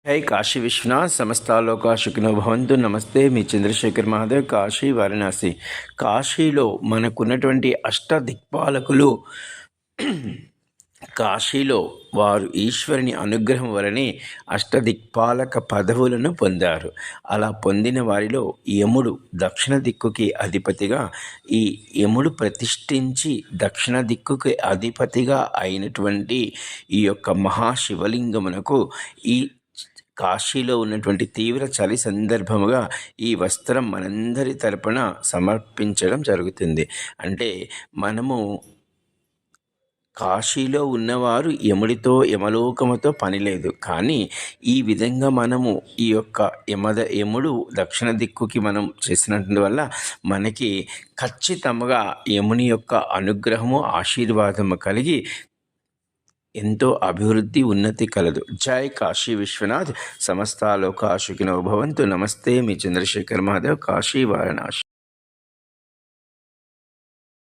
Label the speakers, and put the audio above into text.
Speaker 1: జై కాశీ విశ్వనాథ్ సమస్తాలోకా సుఖినో భవంతు. నమస్తే, మీ చంద్రశేఖర్ మహాదేవ్, కాశీ వారణాసి. కాశీలో మనకున్నటువంటి అష్టదిక్పాలకులు కాశీలో వారు ఈశ్వరుని అనుగ్రహం వలనే అష్టదిక్పాలక పదవులను పొందారు. అలా పొందిన వారిలో యముడు దక్షిణ దిక్కుకి అధిపతిగా, ఈ యముడు ప్రతిష్ఠించి దక్షిణ దిక్కుకి అధిపతిగా అయినటువంటి ఈ యొక్క మహాశివలింగమునకు ఈ కాశీలో ఉన్నటువంటి తీవ్ర చలి సందర్భముగా ఈ వస్త్రం మనందరి తరపున సమర్పించడం జరుగుతుంది. అంటే మనము కాశీలో ఉన్నవారు యముడితో యమలోకముతో పని లేదు, కానీ ఈ విధంగా మనము ఈ యొక్క యముడు దక్షిణ దిక్కుకి మనం చేసినటువంటి వల్ల మనకి ఖచ్చితంగా యముని యొక్క అనుగ్రహము ఆశీర్వాదము కలిగి ఎంతో అభివృద్ధి ఉన్నతి కలదు. జై కాశీ విశ్వనాథ్. సమస్తాలోకా సుఖినో భవంతు. నమస్తే, మీ చంద్రశేఖర్ మహాదేవ్, కాశీ వారణాసి.